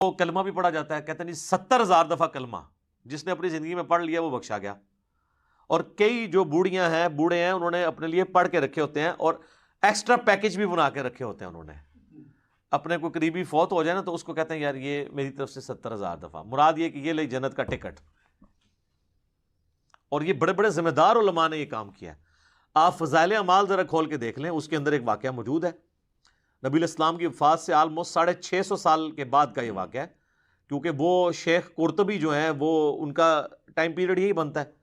وہ کلمہ بھی پڑھا جاتا ہے، کہتے ہیں جی 70,000 دفعہ کلمہ جس نے اپنی زندگی میں پڑھ لیا وہ بخشا گیا. اور کئی جو بوڑھیاں ہیں بوڑھے ہیں انہوں نے اپنے لیے پڑھ کے رکھے ہوتے ہیں اور ایکسٹرا پیکج بھی بنا کے رکھے ہوتے ہیں. انہوں نے اپنے کوئی قریبی فوت ہو جائے نا تو اس کو کہتے ہیں یار یہ میری طرف سے 70,000 دفعہ، مراد یہ کہ یہ لے جنت کا ٹکٹ. اور یہ بڑے بڑے ذمہ دار علماء نے یہ کام کیا ہے. آپ فضائل اعمال ذرا کھول کے دیکھ لیں، اس کے اندر ایک واقعہ موجود ہے. نبی الاسلام کی وفات سے آلموسٹ 650 سال کے بعد کا یہ واقعہ ہے، کیونکہ وہ شیخ قرطبی جو ہیں وہ ان کا ٹائم پیریڈ یہی بنتا ہے.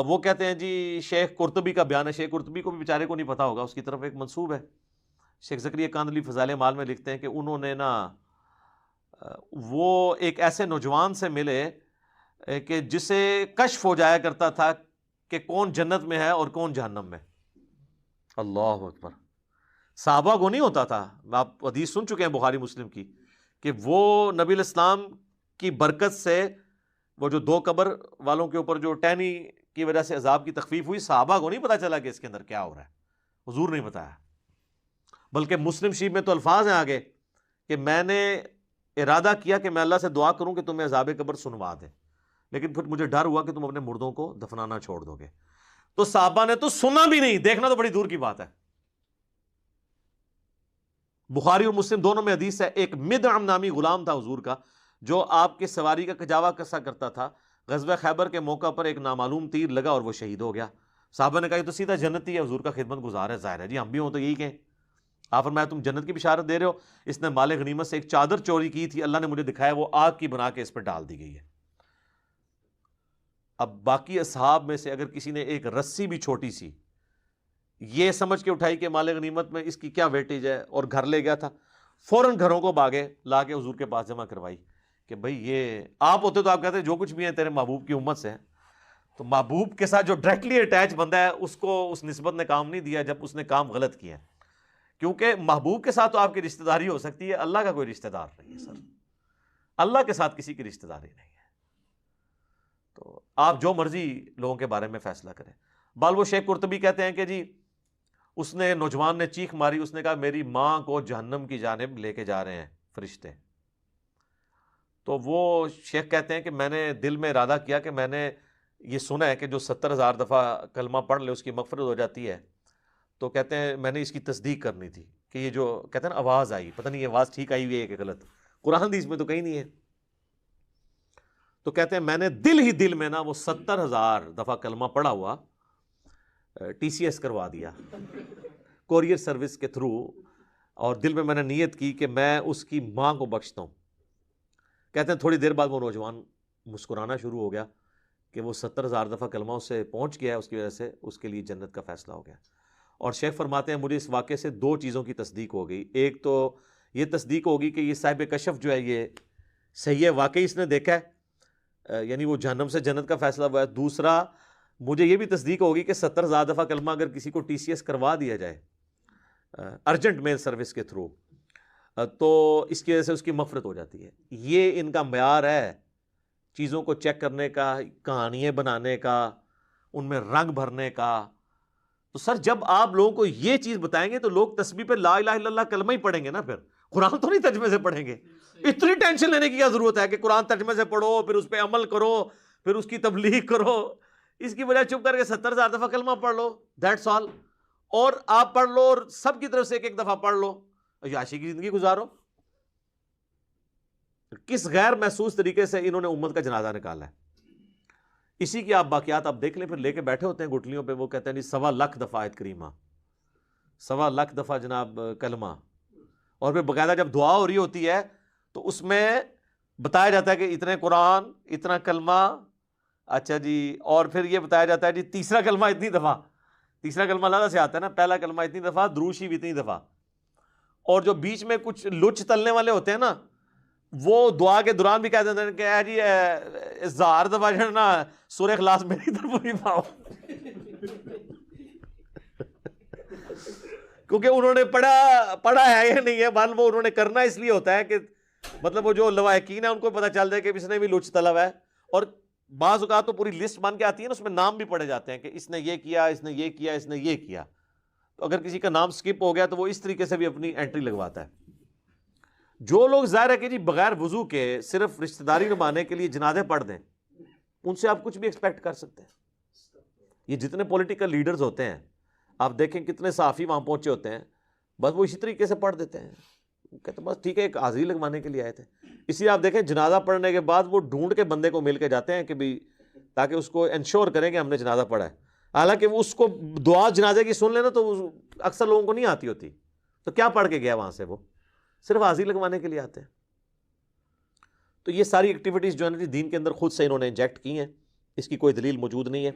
وہ کہتے ہیں جی شیخ قرطبی کا بیان ہے. شیخ قرطبی کو بھی بیچارے کو نہیں پتا ہوگا، اس کی طرف ایک منسوب ہے. شیخ زکریا کاندھلی فضائل اعمال میں لکھتے ہیں کہ انہوں نے نا وہ ایک ایسے نوجوان سے ملے کہ جسے کشف ہو جایا کرتا تھا کہ کون جنت میں ہے اور کون جہنم میں. اللہ اکبر. صحابہ کو نہیں ہوتا تھا. آپ حدیث سن چکے ہیں بخاری مسلم کی کہ وہ نبی الاسلام کی برکت سے وہ جو 2 قبر والوں کے اوپر جو ٹہنی کی وجہ سے عذاب کی تخفیف ہوئی، صحابہ کو نہیں پتا چلا کہ اس کے اندر کیا ہو رہا ہے. حضور نہیں بتایا. بلکہ مسلم شریف میں تو الفاظ ہیں آگے کہ میں نے ارادہ کیا کہ میں اللہ سے دعا کروں کہ تمہیں عذاب قبر سنوا دے، لیکن پھر مجھے ڈر ہوا کہ تم اپنے مردوں کو دفنانا چھوڑ دو گے. تو صحابہ نے تو سنا بھی نہیں، دیکھنا تو بڑی دور کی بات ہے. بخاری اور مسلم دونوں میں حدیث ہے، ایک مدعم نامی غلام تھا حضور کا جو آپ کے سواری کا کجاوا کسا کرتا تھا. غزوہ خیبر کے موقع پر ایک نامعلوم تیر لگا اور وہ شہید ہو گیا. صحابہ نے کہا یہ تو سیدھا جنتی ہے، حضور کا خدمت گزار ہے، ظاہر ہے جی ہم بھی ہوں تو یہی کہیں. آپ فرمایا تم جنت کی بشارت دے رہے ہو. اس نے مال غنیمت سے ایک چادر چوری کی تھی، اللہ نے مجھے دکھایا وہ آگ کی بنا کے اس پہ ڈال دی گئی ہے. اب باقی اصحاب میں سے اگر کسی نے ایک رسی بھی چھوٹی سی یہ سمجھ کے اٹھائی کہ مال غنیمت میں اس کی کیا ویٹیج ہے اور گھر لے گیا تھا، فوراً گھروں کو باگے لا کے حضور کے پاس جمع کروائی کہ بھئی یہ آپ ہوتے تو آپ کہتے جو کچھ بھی ہیں تیرے محبوب کی امت سے ہیں. تو محبوب کے ساتھ جو ڈائریکٹلی اٹیچ بندہ ہے اس کو اس نسبت نے کام نہیں دیا جب اس نے کام غلط کیا ہے. کیونکہ محبوب کے ساتھ تو آپ کی رشتہ داری ہو سکتی ہے، اللہ کا کوئی رشتہ دار نہیں ہے سر. اللہ کے ساتھ کسی کی رشتہ داری نہیں ہے. تو آپ جو مرضی لوگوں کے بارے میں فیصلہ کریں. وہ شیخ قرطبی کہتے ہیں کہ جی اس نے نوجوان نے چیخ ماری، اس نے کہا میری ماں کو جہنم کی جانب لے کے جا رہے ہیں فرشتے. تو وہ شیخ کہتے ہیں کہ میں نے دل میں ارادہ کیا کہ میں نے یہ سنا ہے کہ جو 70,000 دفعہ کلمہ پڑھ لے اس کی مغفرت ہو جاتی ہے. تو کہتے ہیں میں نے اس کی تصدیق کرنی تھی کہ یہ جو کہتے ہیں نا آواز آئی، پتہ نہیں یہ آواز ٹھیک آئی ہوئی ہے کہ غلط، قرآن حدیث میں تو کہیں نہیں ہے. تو کہتے ہیں میں نے دل ہی دل میں نا وہ 70,000 دفعہ کلمہ پڑھا ہوا TCS کروا دیا کوریئر سروس کے تھرو، اور دل میں نے نیت کی کہ میں اس کی ماں کو بخشتا ہوں. کہتے ہیں تھوڑی دیر بعد وہ نوجوان مسکرانا شروع ہو گیا کہ وہ 70,000 دفعہ کلمہ اس سے پہنچ گیا ہے، اس کی وجہ سے اس کے لیے جنت کا فیصلہ ہو گیا. اور شیخ فرماتے ہیں مجھے اس واقعے سے 2 چیزوں کی تصدیق ہو گئی. ایک تو یہ تصدیق ہوگی کہ یہ صاحب کشف جو ہے یہ صحیح ہے، واقعی اس نے دیکھا ہے، یعنی وہ جہنم سے جنت کا فیصلہ ہوا ہے. دوسرا مجھے یہ بھی تصدیق ہوگی کہ 70,000 دفعہ کلمہ اگر کسی کو TCS کروا دیا جائے ارجنٹ میل سروس کے تھرو تو اس کی وجہ سے اس کی مغفرت ہو جاتی ہے. یہ ان کا معیار ہے چیزوں کو چیک کرنے کا، کہانیاں بنانے کا، ان میں رنگ بھرنے کا. تو سر جب آپ لوگوں کو یہ چیز بتائیں گے تو لوگ تسبیح پہ لا الہ الا اللہ کلمہ ہی پڑھیں گے نا، پھر قرآن تو نہیں ترجمے سے پڑھیں گے. اتنی ٹینشن لینے کی کیا ضرورت ہے کہ قرآن ترجمے سے پڑھو پھر اس پہ عمل کرو پھر اس کی تبلیغ کرو. اس کی بجائے چپ کر کے 70,000 دفعہ کلمہ پڑھ لو، دیٹس آل. اور آپ پڑھ لو اور سب کی طرف سے ایک دفعہ پڑھ لو، عیاشی کی زندگی گزارو. کس غیر محسوس طریقے سے انہوں نے امت کا جنازہ نکالا ہے. اسی کی آپ باقیات آپ دیکھ لیں، پھر لے کے بیٹھے ہوتے ہیں گٹلیوں پہ. وہ کہتے ہیں نہیں 1.25 دفعہ آیت کریمہ، 1.25 دفعہ جناب کلمہ. اور پھر باقاعدہ جب دعا ہو رہی ہوتی ہے تو اس میں بتایا جاتا ہے کہ اتنے قرآن، اتنا کلمہ. اچھا جی، اور پھر یہ بتایا جاتا ہے جی تیسرا کلمہ اتنی دفعہ. تیسرا کلمہ اللہ سے آتا ہے نا، پہلا کلمہ اتنی دفعہ، درود شریف اتنی دفعہ. اور جو بیچ میں کچھ لچ تلنے والے ہوتے ہیں نا وہ دعا کے دوران بھی کہہ دیتے ہیں کہ اے جی 1000 دفعہ جو ہے نا سورہ اخلاص میری طرف نہیں پاؤ. کیونکہ انہوں نے پڑھا ہے یا نہیں ہے، بال وہ انہوں نے کرنا اس لیے ہوتا ہے کہ مطلب وہ جو لواحقین ہیں ان کو پتہ چل جائے کہ اس نے بھی لچ طلب ہے. اور بعض اوقات تو پوری لسٹ بن کے آتی ہے نا، اس میں نام بھی پڑھے جاتے ہیں کہ اس نے یہ کیا، اس نے یہ کیا، اس نے یہ کیا. تو اگر کسی کا نام سکپ ہو گیا تو وہ اس طریقے سے بھی اپنی انٹری لگواتا ہے. جو لوگ ظاہر ہے کہ جی بغیر وضو کے صرف رشتہ داری نبھانے کے لیے جنازے پڑھ دیں، ان سے آپ کچھ بھی ایکسپیکٹ کر سکتے ہیں. یہ جتنے پولیٹیکل لیڈرز ہوتے ہیں آپ دیکھیں کتنے صحافی وہاں پہنچے ہوتے ہیں، بس وہ اسی طریقے سے پڑھ دیتے ہیں، کہتے بس ٹھیک ہے ایک حاضری لگوانے کے لیے آئے تھے. اس لیے آپ دیکھیں جنازہ پڑھنے کے بعد وہ ڈھونڈ کے بندے کو مل کے جاتے ہیں کہ بھی تاکہ اس کو انشور کریں کہ ہم نے جنازہ پڑھا ہے. حالانکہ وہ اس کو دعا جنازے کی سن لینا تو اکثر لوگوں کو نہیں آتی ہوتی، تو کیا پڑھ کے گیا وہاں سے، وہ صرف حاضری لگوانے کے لیے آتے ہیں. تو یہ ساری ایکٹیویٹیز جو ہے نا دین کے اندر خود سے انہوں نے انجیکٹ کی ہیں، اس کی کوئی دلیل موجود نہیں ہے.